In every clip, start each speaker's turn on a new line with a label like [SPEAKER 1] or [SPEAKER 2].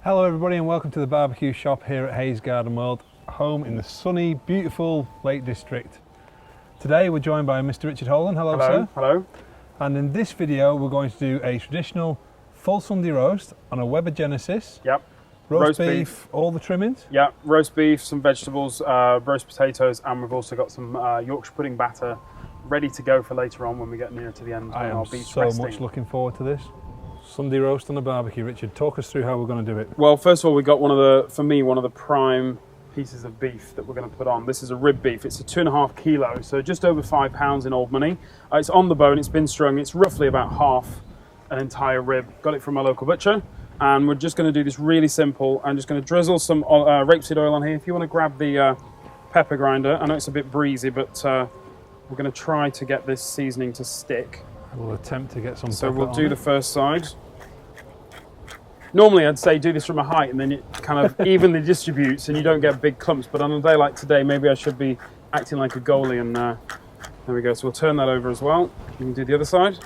[SPEAKER 1] Hello everybody and welcome to the barbecue shop here at Hayes Garden World, home in the sunny, beautiful Lake District. Today we're joined by Mr. Richard Holden. Hello, sir.
[SPEAKER 2] Hello.
[SPEAKER 1] And in this video we're going to do a traditional full Sunday roast on a Weber Genesis.
[SPEAKER 2] Yep.
[SPEAKER 1] Roast beef, all the trimmings.
[SPEAKER 2] Yeah, roast beef, some vegetables, roast potatoes, and we've also got some Yorkshire pudding batter ready to go for later on when we get near to the end.
[SPEAKER 1] I am so much looking forward to this. Sunday roast on a barbecue. Richard, talk us through how we're going to do it.
[SPEAKER 2] Well, first of all, we got one of the prime pieces of beef that we're going to put on. This is a rib beef. It's a 2.5 kilo, so just over £5 in old money. It's on the bone, it's been strung. It's roughly about half an entire rib. Got it from my local butcher. And we're just going to do this really simple. I'm just going to drizzle some rapeseed oil on here. If you want to grab the pepper grinder, I know it's a bit breezy, but we're going to try to get this seasoning to stick.
[SPEAKER 1] We'll attempt to get some
[SPEAKER 2] So
[SPEAKER 1] pepper
[SPEAKER 2] we'll do
[SPEAKER 1] on
[SPEAKER 2] the first side. Normally I'd say do this from a height and then it kind of evenly distributes and you don't get big clumps, but on a day like today maybe I should be acting like a goalie, and there we go. So we'll turn that over as well. You can do the other side.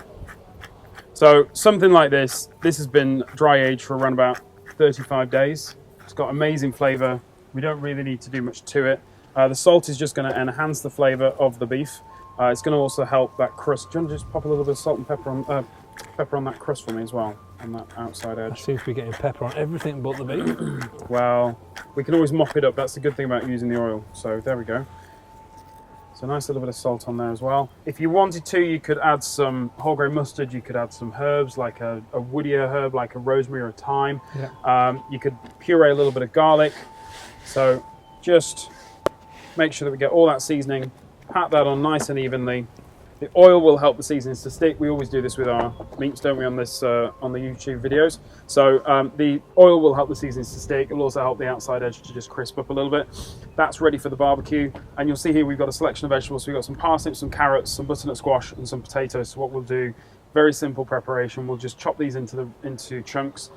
[SPEAKER 2] So something like this has been dry aged for around about 35 days. It's got amazing flavour. We don't really need to do much to it. The salt is just going to enhance the flavour of the beef. It's going to also help that crust. Do you want to just pop a little bit of salt and pepper on that crust for me as well, on that outside edge?
[SPEAKER 1] I seem to be getting pepper on everything but the beef.
[SPEAKER 2] Well, we can always mop it up. That's the good thing about using the oil. So there we go. So a nice little bit of salt on there as well. If you wanted to, you could add some whole grain mustard. You could add some herbs, like a woodier herb, like a rosemary or a thyme. Yeah. You could puree a little bit of garlic. So just make sure that we get all that seasoning. Pat that on nice and evenly. The oil will help the seasonings to stick. We always do this with our meats, don't we, on this on the YouTube videos. So the oil will help the seasonings to stick. It'll also help the outside edge to just crisp up a little bit. That's ready for the barbecue. And you'll see here we've got a selection of vegetables. So we've got some parsnips, some carrots, some butternut squash, and some potatoes. So what we'll do, very simple preparation. We'll just chop these into chunks.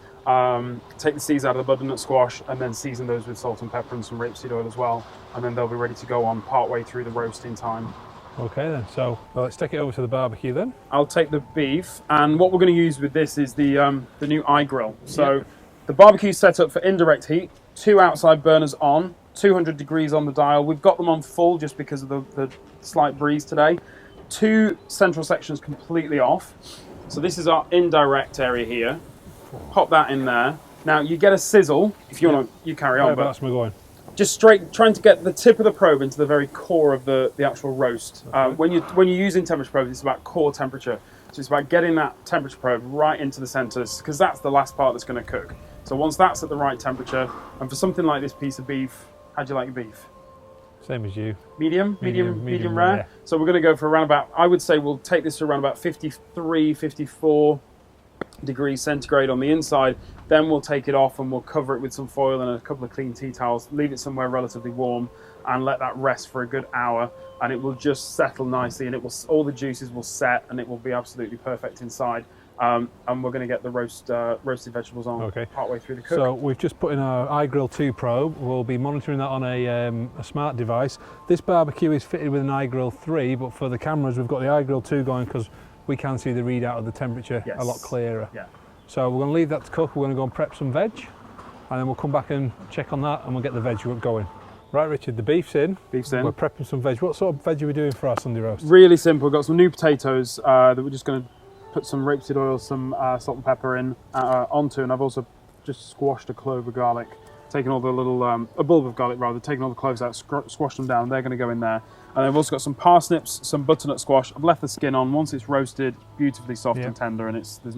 [SPEAKER 2] Take the seeds out of the butternut squash and then season those with salt and pepper and some rapeseed oil as well, and then they'll be ready to go on partway through the roasting time.
[SPEAKER 1] Okay then, so let's take it over to the barbecue then.
[SPEAKER 2] I'll take the beef, and what we're going to use with this is the new iGrill. So the barbecue set up for indirect heat, 2 outside burners on, 200 degrees on the dial. We've got them on full just because of the slight breeze today. 2 central sections completely off. So this is our indirect area here. Pop that in there. Now you get a sizzle if you want to. You carry on, but
[SPEAKER 1] that's me going.
[SPEAKER 2] Just straight, trying to get the tip of the probe into the very core of the actual roast. Okay. When you're using temperature probes, it's about core temperature. So it's about getting that temperature probe right into the centres, because that's the last part that's going to cook. So once that's at the right temperature, and for something like this piece of beef, how do you like your beef?
[SPEAKER 1] Same as you.
[SPEAKER 2] Medium rare.
[SPEAKER 1] Yeah.
[SPEAKER 2] So we're going to go for around about, I would say we'll take this to around about 53, 54 degrees centigrade on the inside. Then we'll take it off and we'll cover it with some foil and a couple of clean tea towels, leave it somewhere relatively warm and let that rest for a good hour, and it will just settle nicely, and all the juices will set and it will be absolutely perfect inside. And we're going to get the roasted vegetables on partway through the cook.
[SPEAKER 1] So we've just put in our iGrill 2 probe. We'll be monitoring that on a smart device. This barbecue is fitted with an iGrill 3, but for the cameras we've got the iGrill 2 going because we can see the readout of the temperature a lot clearer. Yeah. So we're going to leave that to cook. We're going to go and prep some veg, and then we'll come back and check on that, and we'll get the veg going. Right, Richard, the beef's in.
[SPEAKER 2] Beef's in.
[SPEAKER 1] We're prepping some veg. What sort of veg are we doing for our Sunday roast?
[SPEAKER 2] Really simple. We've got some new potatoes that we're just going to put some rapeseed oil, some salt and pepper in onto, and I've also just squashed a clove of garlic, taken all the little, a bulb of garlic rather, taken all the cloves out, squashed them down. They're going to go in there. And I've also got some parsnips, some butternut squash. I've left the skin on. Once it's roasted, beautifully soft and tender, and there's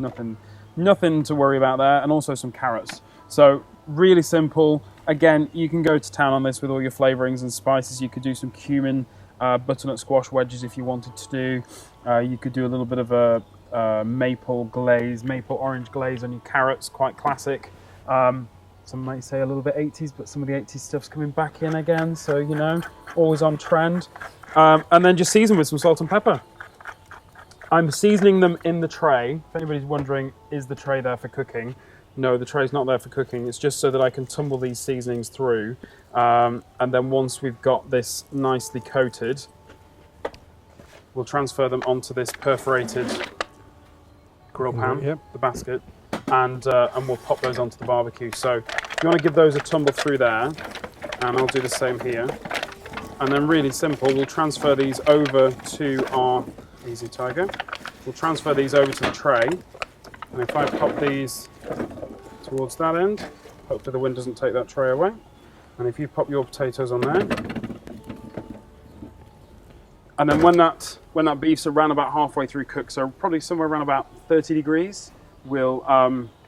[SPEAKER 2] nothing to worry about there. And also some carrots. So really simple. Again, you can go to town on this with all your flavorings and spices. You could do some cumin, butternut squash wedges if you wanted to do. You could do a little bit of a maple orange glaze on your carrots, quite classic. Some might say a little bit 80s, but some of the 80s stuff's coming back in again, so you know, always on trend. And then just season with some salt and pepper. I'm seasoning them in the tray. If anybody's wondering, is the tray there for cooking? No, the tray's not there for cooking. It's just so that I can tumble these seasonings through. And then once we've got this nicely coated, we'll transfer them onto this perforated grill pan, the basket. and we'll pop those onto the barbecue. So you want to give those a tumble through there, and I'll do the same here. And then really simple, we'll transfer these over to our, easy tiger, we'll transfer these over to the tray. And if I pop these towards that end, hopefully the wind doesn't take that tray away. And if you pop your potatoes on there, and then when that beef's around about halfway through cooked, so probably somewhere around about 30 degrees, we'll,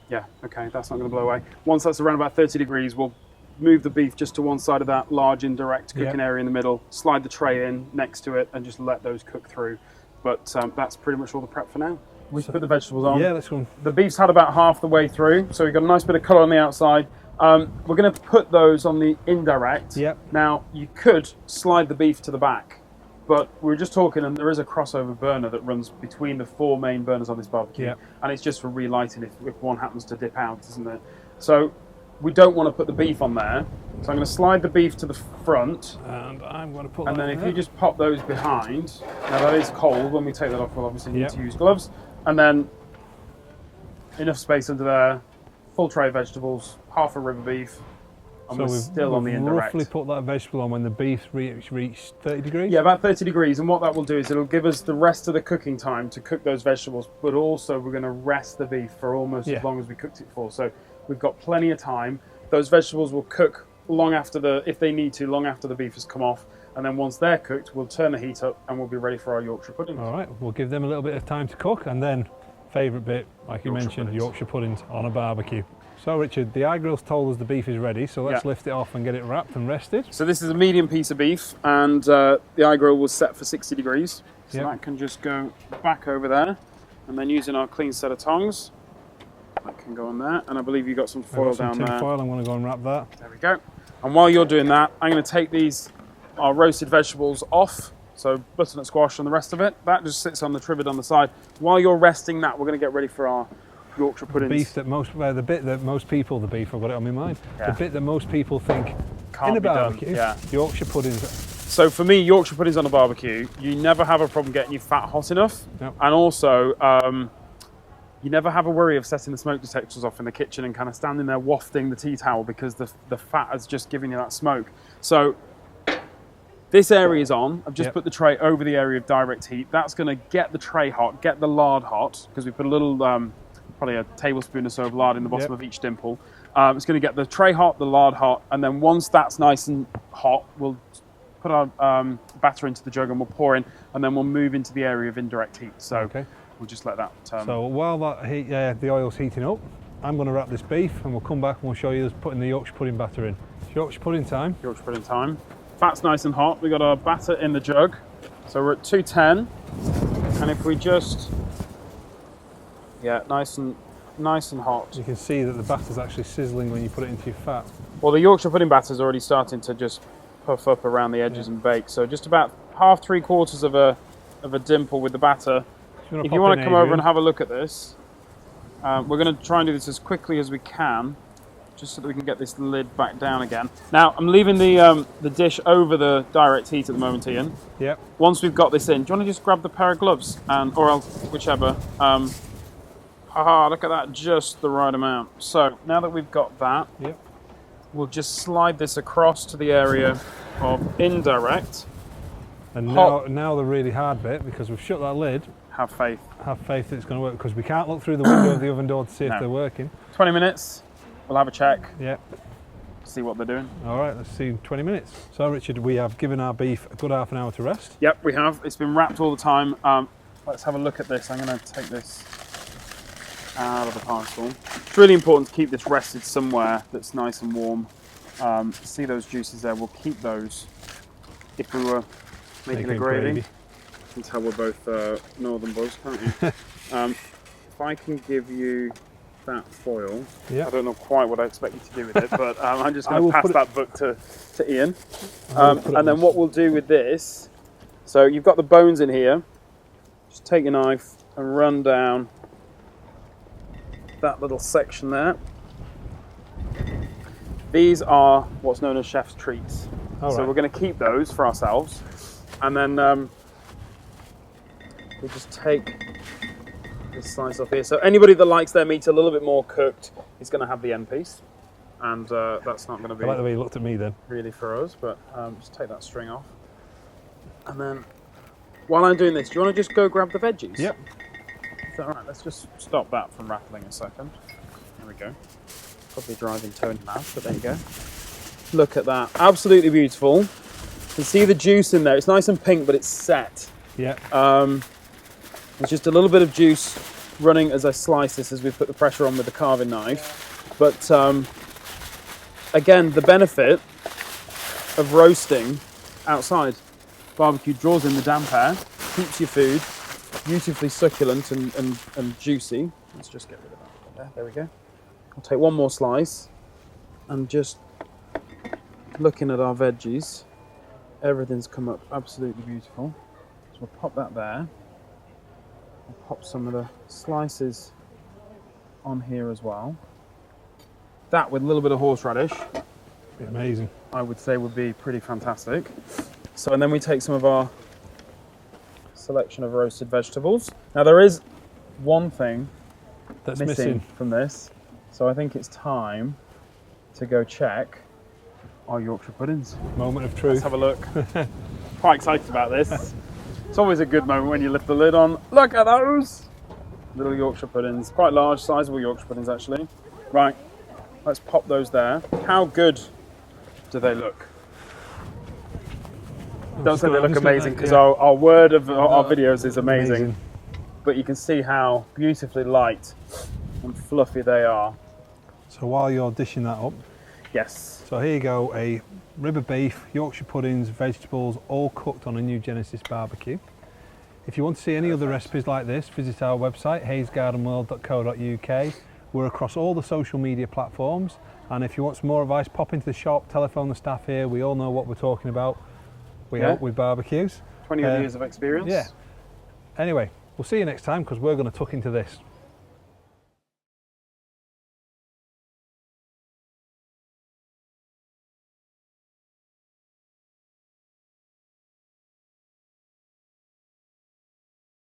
[SPEAKER 2] yeah, okay, that's not going to blow away. Once that's around about 30 degrees, we'll move the beef just to one side of that large indirect cooking area in the middle, slide the tray in next to it, and just let those cook through. But that's pretty much all the prep for now. We put the vegetables on.
[SPEAKER 1] Yeah, let's go.
[SPEAKER 2] The beef's had about half the way through, so we've got a nice bit of colour on the outside. We're going to put those on the indirect.
[SPEAKER 1] Yep.
[SPEAKER 2] Now, you could slide the beef to the back, but we were just talking, and there is a crossover burner that runs between the 4 main burners on this barbecue, and it's just for relighting if one happens to dip out, isn't it? So we don't want to put the beef on there, so I'm going to slide the beef to the front,
[SPEAKER 1] and I'm going to put.
[SPEAKER 2] And then if you just pop those behind, now that is cold. When we take that off, we'll obviously need to use gloves, and then enough space under there, full tray of vegetables, half a rib of beef. And so we're still on the indirect.
[SPEAKER 1] Roughly put that vegetable on when the beef reached 30 degrees?
[SPEAKER 2] Yeah, about 30 degrees. And what that will do is it'll give us the rest of the cooking time to cook those vegetables, but also we're going to rest the beef for almost as long as we cooked it for. So we've got plenty of time. Those vegetables will cook long after if they need to, long after the beef has come off. And then once they're cooked, we'll turn the heat up and we'll be ready for our Yorkshire puddings.
[SPEAKER 1] All right, we'll give them a little bit of time to cook, and then favourite bit, like you mentioned, Yorkshire puddings on a barbecue. So Richard, the eye grill's told us the beef is ready, so let's lift it off and get it wrapped and rested.
[SPEAKER 2] So this is a medium piece of beef, and the eye grill was set for 60 degrees. So that can just go back over there, and then using our clean set of tongs, that can go on there. And I believe you got some foil down there.
[SPEAKER 1] Foil, I'm going to go and wrap that.
[SPEAKER 2] There we go. And while you're doing that, I'm going to take our roasted vegetables off. So butternut squash and the rest of it. That just sits on the trivet on the side. While you're resting that, we're going to get ready for our Yorkshire puddings.
[SPEAKER 1] The beef that the bit that most people, I've got it on my mind, the bit that most people think
[SPEAKER 2] can't
[SPEAKER 1] in a
[SPEAKER 2] be
[SPEAKER 1] barbecue,
[SPEAKER 2] done.
[SPEAKER 1] Yorkshire puddings.
[SPEAKER 2] So for me, Yorkshire puddings on a barbecue, you never have a problem getting your fat hot enough.
[SPEAKER 1] Yep.
[SPEAKER 2] And also, you never have a worry of setting the smoke detectors off in the kitchen and kind of standing there wafting the tea towel because the fat has just given you that smoke. So this area is on. I've just put the tray over the area of direct heat. That's going to get the tray hot, get the lard hot, because we put a little, probably a tablespoon or so of lard in the bottom of each dimple. It's going to get the tray hot, the lard hot, and then once that's nice and hot, we'll put our batter into the jug and we'll pour in, and then we'll move into the area of indirect heat. So we'll just let that.
[SPEAKER 1] So while that heat, the oil's heating up, I'm going to wrap this beef, and we'll come back and we'll show you us putting the Yorkshire pudding batter in. It's Yorkshire pudding time.
[SPEAKER 2] Yorkshire pudding time. Fat's nice and hot. We got our batter in the jug, so we're at 210, and if we just nice and hot.
[SPEAKER 1] You can see that the batter's actually sizzling when you put it into your fat.
[SPEAKER 2] Well, the Yorkshire pudding batter's already starting to just puff up around the edges and bake. So just about half, 3/4 of a dimple with the batter. If you want to come over and have a look at this, we're going to try and do this as quickly as we can, just so that we can get this lid back down again. Now, I'm leaving the dish over the direct heat at the moment, Ian.
[SPEAKER 1] Yep.
[SPEAKER 2] Once we've got this in, do you want to just grab the pair of gloves, or whichever. Look at that, just the right amount. So now that we've got that, we'll just slide this across to the area of indirect.
[SPEAKER 1] And now the really hard bit, because we've shut that lid.
[SPEAKER 2] Have faith.
[SPEAKER 1] Have faith that it's going to work, because we can't look through the window of the oven door to see if they're working.
[SPEAKER 2] 20 minutes, we'll have a check.
[SPEAKER 1] Yep.
[SPEAKER 2] See what they're doing.
[SPEAKER 1] All right, let's see 20 minutes. So Richard, we have given our beef a good half an hour to rest.
[SPEAKER 2] Yep, we have. It's been wrapped all the time. Let's have a look at this. I'm going to take this out of the parcel. It's really important to keep this rested somewhere that's nice and warm. See those juices there? We'll keep those if we were making a gravy. You can tell we're both northern boys, can't you? If I can give you that foil, I don't know quite what I expect you to do with it, but I'm just going to pass that book to Ian. And then what we'll do with this, so you've got the bones in here, just take your knife and run down that little section there. These are what's known as chef's treats. So we're going to keep those for ourselves, and then we just take this slice off here. So anybody that likes their meat a little bit more cooked is going to have the end piece, and that's not going to be
[SPEAKER 1] I like the way you looked at me then.
[SPEAKER 2] really for us. But just take that string off, and then while I'm doing this, do you want to just go grab the veggies?
[SPEAKER 1] Yep.
[SPEAKER 2] Is that all right? Let's just stop that from rattling a second. There we go. Probably driving toe in mouth, but there you go. Look at that, absolutely beautiful. You can see the juice in there. It's nice and pink, but it's set.
[SPEAKER 1] Yeah.
[SPEAKER 2] There's just a little bit of juice running as I slice this as we put the pressure on with the carving knife. But again, the benefit of roasting outside barbecue draws in the damp air, keeps your food beautifully succulent and juicy. Let's just get rid of that. There we go. I'll take one more slice, and just looking at our veggies, everything's come up absolutely beautiful. So we'll pop that there. I'll pop some of the slices on here as well. That with a little bit of horseradish,
[SPEAKER 1] Be amazing.
[SPEAKER 2] I would say would be pretty fantastic. So, and then we take some of our selection of roasted vegetables. Now there is one thing
[SPEAKER 1] That's
[SPEAKER 2] missing
[SPEAKER 1] missing.
[SPEAKER 2] from this, so I think it's time to go check our Yorkshire puddings.
[SPEAKER 1] Moment of
[SPEAKER 2] Let's
[SPEAKER 1] truth.
[SPEAKER 2] have a look. Quite excited about this. It's always a good moment when you lift the lid on. Look at those little Yorkshire puddings. Quite large, sizable Yorkshire puddings actually. Right, let's pop those there. How good do they look? Don't say they look amazing, because our word of our videos is amazing. But you can see how beautifully light and fluffy they are.
[SPEAKER 1] So while you're dishing that up,
[SPEAKER 2] Yes.
[SPEAKER 1] so here you go, a rib of beef, Yorkshire puddings, vegetables, all cooked on a new Genesis barbecue. If you want to see any other recipes like this, visit our website, hayesgardenworld.co.uk. We're across all the social media platforms, and if you want some more advice, pop into the shop, telephone the staff here. We all know what we're talking about. We help with barbecues.
[SPEAKER 2] 20 years of experience.
[SPEAKER 1] Yeah. Anyway, we'll see you next time, because we're going to tuck into this.